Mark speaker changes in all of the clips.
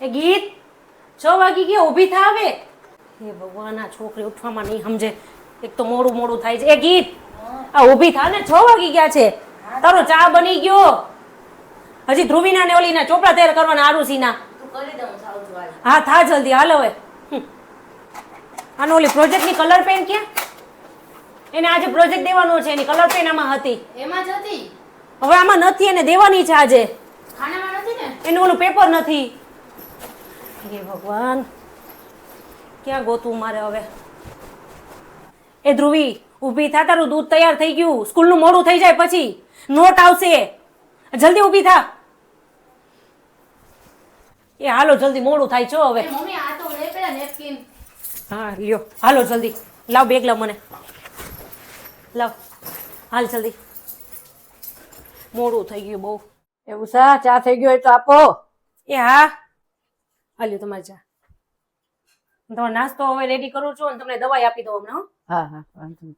Speaker 1: એ ગીત 6 વાગી ગયા, ઊભી થા હવે. હે ભગવાન, આ છોકરી ઉઠવામાં નહીં સમજે. એક તો મોડું મોડું થાય છે. એ ગીત, આ ઊભી થા ને, 6 વાગી ગયા છે. તારો ચા બની ગયો. હજી ધ્રુવીના ને ઓલીના ચોપડા તૈયાર કરવાના, આરુષીના. હા થા જલ્દી, હાલ હવે. આનો ઓલી પ્રોજેક્ટની કલર પેન ક્યાં? એને આજે પ્રોજેક્ટ દેવાનો છે, એની કલર પેન આમાં હતી.
Speaker 2: એમાં જ હતી.
Speaker 1: હવે આમાં નથી, એને દેવાની છે આજે.
Speaker 2: ખાનામાં નથી ને?
Speaker 1: એનું ઓલું પેપર નથી. હે ભગવાન, ક્યાં ગોતું મારે હવે. એ ધ્રુવી, ઊભી થા, તારું દૂધ તૈયાર થઈ ગયું. સ્કૂલનું મોડું થઈ જાય પછી નોટ આવશે. જલ્દી ઊભી થા. એ હાલો જલ્દી, મોડું થાય છો હવે.
Speaker 2: મમ્મી આ તો લે પેલા નેપકિન.
Speaker 1: હા લ્યો, હાલો જલ્દી. લાવ બેગ, લાવ મને, લાવ. હાલ જલ્દી, મોડું થઈ ગયું બહુ.
Speaker 3: એવું ચા થઈ ગયો હોય તો આપો.
Speaker 1: એ હા, હાલ્યો તમારી ચા. તમારો નાસ્તો હવે રેડી કરું છું અને તમને દવાઈ આપી દઉં હમણાં.
Speaker 3: હા હા વાંધો નહીં.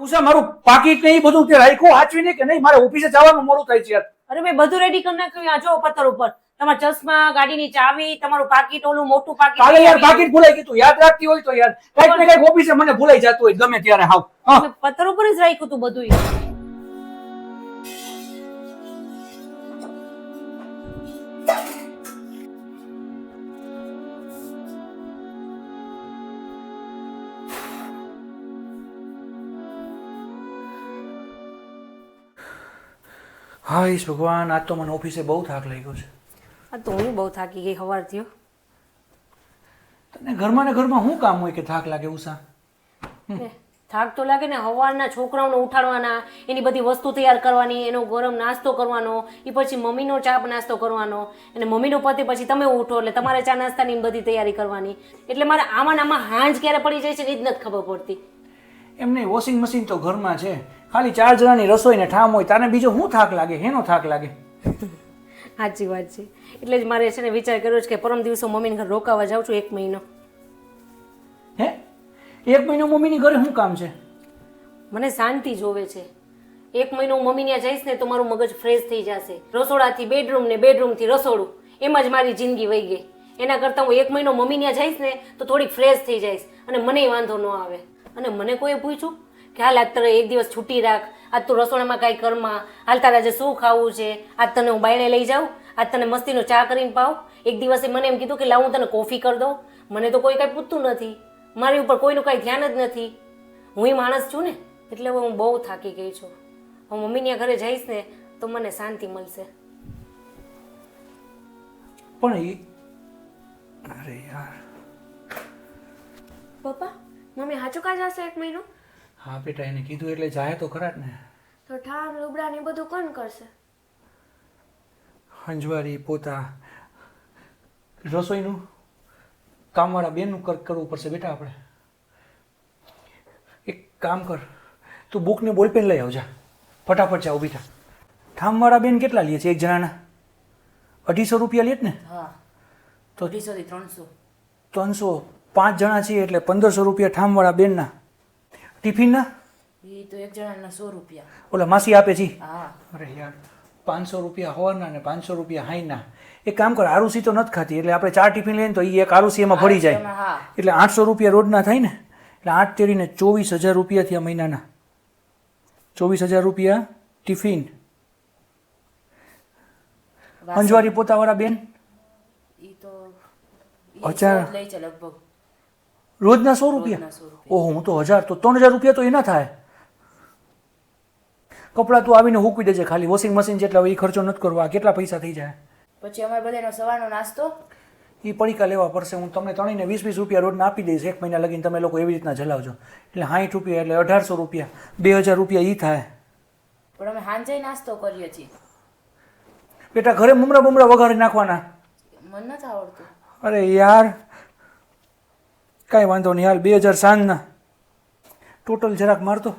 Speaker 4: ઉષા, મારું પાકીટ ને એ બધું તે રાખ્યું હાચવીને કે નહીં? મારે ઓફિસે જવાનું મોડું થાય છે યાર.
Speaker 1: અરે મેં બધું રેડી કરી નાખ્યું. આ જો પથ્થર ઉપર તમારા ચશ્મા, ગાડીની ચાવી, તમારું પાકીટ, ઓલું મોટું પાકીટ.
Speaker 4: કાલે યાર પાકીટ ભૂલાઈ ગયું તું. યાદ રાખતી હોય તો યાર, કઈક ને કઈક ઓફિસે મને ભૂલાઈ જતું હોય ગમે ત્યારે. હાવ
Speaker 1: મેં પથ્થર ઉપર જ રાખ્યું તું બધું.
Speaker 4: હા ઈશ ભગવાન, આજ તો મને ઓફિસે બહુ થાક લાગ્યો છે.
Speaker 1: આ તો હું બહુ થાકી ગઈ સવારથી.
Speaker 4: તને ઘરમાં ને ઘરમાં શું કામ હોય કે થાક લાગે ઉષા?
Speaker 1: થાક તો લાગે ને. સવારના છોકરાઓને ઉઠાડવાના, એની બધી વસ્તુ તૈયાર કરવાની, એનો ગરમ નાસ્તો કરવાનો, એ પછી મમ્મીનો ચા નાસ્તો કરવાનો, અને મમ્મીનો પતિ પછી તમે ઉઠો એટલે તમારે ચા નાસ્તાની બધી તૈયારી કરવાની. એટલે મારે આમાં આમાં હાંજ ક્યારે પડી જાય છે એ જ નથી ખબર પડતી.
Speaker 4: એમ નહીં, વોશિંગ મશીન તો ઘરમાં છે. ખાલી 4 જણાની રસોઈ ને ઠામ હોય, તારે બીજો શું થાક લાગે? હેનો થાક લાગે?
Speaker 1: સાચી વાત છે. એટલે જ મારે છે ને વિચાર કર્યો છે કે પરમ દિવસો મમ્મીને ઘરે રોકાવા જાઉં છું 1 મહિનો.
Speaker 4: હે, 1 મહિનો મમ્મીની ઘરે શું કામ છે?
Speaker 1: મને શાંતિ જોવે છે. 1 મહિનો હું મમ્મી ત્યાં જઈશ ને તો મારું મગજ ફ્રેશ થઈ જશે. રસોડાથી બેડરૂમ ને બેડરૂમથી રસોડું, એમાં જ મારી જિંદગી વહી ગઈ. એના કરતાં હું 1 મહિનો મમ્મી ત્યાં જઈશ ને તો થોડીક ફ્રેશ થઈ જઈશ અને મને વાંધો ન આવે. અને મને કોઈએ પૂછ્યું કે હાલ આજ તારે 1 દિવસ છૂટી રાખ, આજ તું રસોડામાં કાંઈ કરમાં, હાલ તારે આજે શું ખાવું છે, આજ તને હું બાયણે લઈ જાઉં, આજ તને મસ્તીનો ચા કરીને પાવ. એક દિવસે મને એમ કીધું કે લાવ હું તને કોફી કરી દઉં. મને તો કોઈ કાંઈ પૂછતું નથી. મારી ઉપર કોઈનું કાંઈ ધ્યાન જ નથી. હું માણસ છું ને, એટલે હું બહુ થાકી ગઈ છું. હું મમ્મીના ઘરે જઈશ ને તો મને શાંતિ મળશે.
Speaker 4: પણ એ, અરે યાર.
Speaker 5: પપ્પા, મમ્મી હાચું કા જશે 1 મહિનો?
Speaker 4: હા બેટા, એને કીધું એટલે જાય તો ખરા જ ને.
Speaker 5: તો ઠામ લુગડા ને બધું કોણ કરશે?
Speaker 4: હંજવારી, પોતા, રસોઈનું કામવાળા બેનનું કરવું પડશે બેટા આપણે. એક કામ કર, તું બુક ને બોલપેન લઈ આવજા. ફટાફટ જા, ઊભી થા. ઠામવાળા બેન કેટલા લે છે એક જણાના? 250 રૂપિયા લે ને?
Speaker 2: હા,
Speaker 4: તો
Speaker 2: 250 થી 300.
Speaker 4: 300, 5 જણા છીએ એટલે 1500 રૂપિયા ઠામવાળા બેનના. ટિફિનના
Speaker 2: એ તો એક જણાના 100 રૂપિયા.
Speaker 4: ઓલા માસી આપે છે.
Speaker 2: હા.
Speaker 4: અરે યાર, 500 રૂપિયા હવારના ને 500 રૂપિયા હાઈના. એક કામ કર, આરુષી તો નથી ખાતી એટલે આપણે 4 ટિફિન લઈએ તો એ એક આરુષી એમાં ભળી જાય.
Speaker 2: હા.
Speaker 4: એટલે 800 રૂપિયા રોજના થાય ને, એટલે 8 તેરીને 24000 રૂપિયા થયા મહિનાના. 24000 રૂપિયા ટિફિન. અંજવારી પોતાવાળા બેન
Speaker 2: ઈ તો
Speaker 4: હજાર
Speaker 2: લઈ છે લગભગ
Speaker 4: રોજના 100 રૂપિયા. ઓહો, હું તો 1000, તો 3000 રૂપિયા તો એના થાય. કપડાં તું આવીને હૂકવી દેજે ખાલી, વોશિંગ મશીન જેટલા હોય એ ખર્ચો નથી કરવો. આ કેટલા પૈસા થઈ જાય?
Speaker 2: પછી અમારે બધાનો સવારનો નાસ્તો
Speaker 4: એ પડીકા લેવા પડશે. હું તમને ત્રણેયને 20-20 રૂપિયા રોજના આપી દઈશ. 1 મહિના લગીને તમે લોકો એવી રીતના જલાવજો. એટલે 60 રૂપિયા એટલે 1800 રૂપિયા, 2000 રૂપિયા એ થાય.
Speaker 2: પણ અમે સાંજે નાસ્તો કરીએ છીએ.
Speaker 4: બેટા, ઘરે મમરા બમરા વઘારી નાખવાના.
Speaker 2: મને નથી આવડતું.
Speaker 4: અરે યાર, કાંઈ વાંધો નહીં. હાલ 2000 સાંજના ટોટલ જરાક મારતો.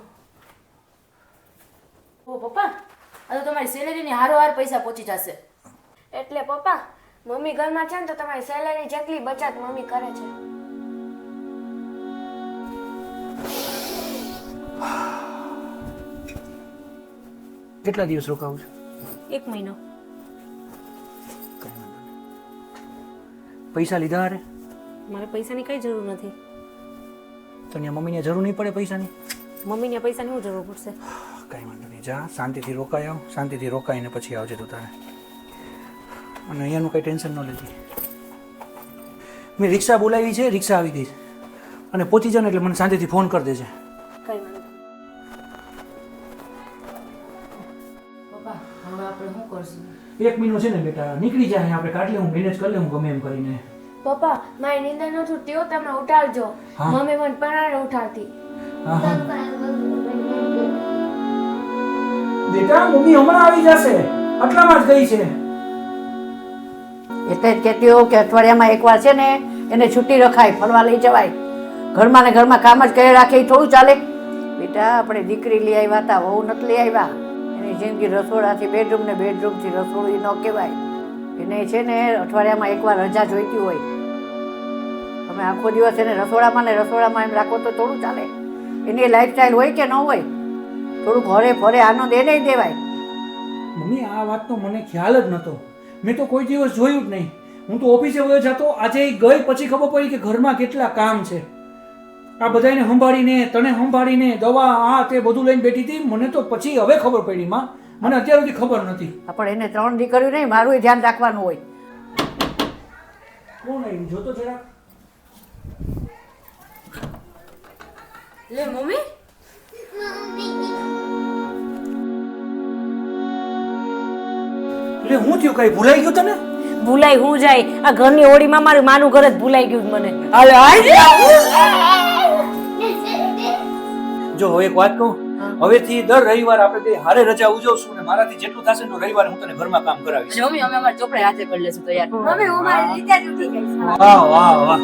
Speaker 2: ઓ પપ્પા, આ તો તમારી સેલેરીની હારોહાર પૈસા પહોંચી જશે.
Speaker 5: એટલે પપ્પા, મમ્મી ઘરમાં છે ને તો તમારી સેલેરી જેટલી બચત મમ્મી કરે છે.
Speaker 4: કેટલા દિવસ રોકાવું છું?
Speaker 1: 1 મહિનો.
Speaker 4: પૈસા લીધા અરે
Speaker 1: મારે પૈસાની કઈ જરૂર નથી.
Speaker 4: તો અહીંયા મમ્મીને જરૂર નહીં પડે પૈસાની?
Speaker 1: મમ્મીને પૈસાની શું જરૂર પડશે?
Speaker 4: કાંઈ વાંધો નહીં, જા શાંતિથી રોકાઈ આવ, શાંતિથી રોકાઈને પછી આવજે તું તારે. અને અહીંયાનું કંઈ ટેન્શન ન લેતી. મેં રિક્ષા બોલાવી છે, રિક્ષા આવી ગઈ છે. અને પહોંચી જાય ને એટલે મને શાંતિથી ફોન કરી દેજે.
Speaker 1: કઈ વાંધો નહીં.
Speaker 2: પપ્પા હવે આપણે શું કરશું?
Speaker 4: 1 મહિનો છે ને બેટા, નીકળી જાય, આપણે કાઢી લેવું, મેનેજ કરી લેવું ગમે એમ કરીને.
Speaker 5: પપ્પા મારી નીંદર નથી ઉઠતી તમે ઉઠાડજો.
Speaker 4: હા.
Speaker 5: મમ્મી મને પરાણે ઉઠાડતી.
Speaker 4: હા હા બેટા, મમ્મી હમણાં આવી જશે, આટલામાં જ ગઈ છે.
Speaker 3: એટલે જ કહેતી હોઉં કે અઠવાડિયામાં એકવાર છે ને એને છૂટી રખાય, ફરવા લઈ જવાય. ઘરમાં ને ઘરમાં કામ જ કરી રાખે એ થોડું ચાલે. બેટા આપણે દીકરી લઈ આવ્યા હતા, વહુ નથી લઈ આવ્યા. એની જિંદગી રસોડાથી બેડરૂમ ને બેડરૂમથી રસોડું ન કહેવાય. એને છે ને અઠવાડિયામાં એકવાર રજા જોઈતી હોય. તમે આખો દિવસ એને રસોડામાં ને રસોડામાં એમ રાખો તો થોડું ચાલે. એની લાઈફસ્ટાઈલ હોય કે ન હોય, થોડુંક હરે ફરે આનંદ એને દેવાય.
Speaker 4: મમ્મી આ વાતનો મને ખ્યાલ જ નહોતો, મેં તો કોઈ દિવસ જોયું જ નહીં. હું તો ઓફિસે વયો જતો, આજે ઈ ગઈ પછી ખબર પડી કે ઘરમાં કેટલા કામ છે. આ બધાને સંભાળીને, તને સંભાળીને, દવા આ તે બધું લઈને બેઠી હતી. મને તો પછી હવે ખબર પડી માં, મને અત્યાર સુધી ખબર નથી.
Speaker 3: આપણે એને 3 દીકરીઓ નહીં, મારું ધ્યાન રાખવાનું હોય.
Speaker 4: કોણ આવ્યું જોતો જરા.
Speaker 2: લે મમ્મી
Speaker 4: એટલે હું થયું, કઈ ભૂલાઈ ગયું તને?
Speaker 1: ભૂલાઈ હું જાય? આ ઘરની ઓળીમાં મારું માનું ઘર જ ભૂલાઈ ગયું છે મને.
Speaker 3: હાલે
Speaker 4: જો હવે એક વાત કહું, હવેથી દર રવિવાર આપણે બે હારે રજા ઉજવશું ને મારાથી જેટલું થશે ને રવિવારે હું તને ઘરમાં કામ કરાવીશ.
Speaker 2: મમ્મી અમે અમારા ચોપડે હાથે કરી લેશું તો યાર.
Speaker 5: મમ્મી હું મારી રીતે જ ઉઠી ગઈ છું.
Speaker 4: વાહ વાહ વાહ.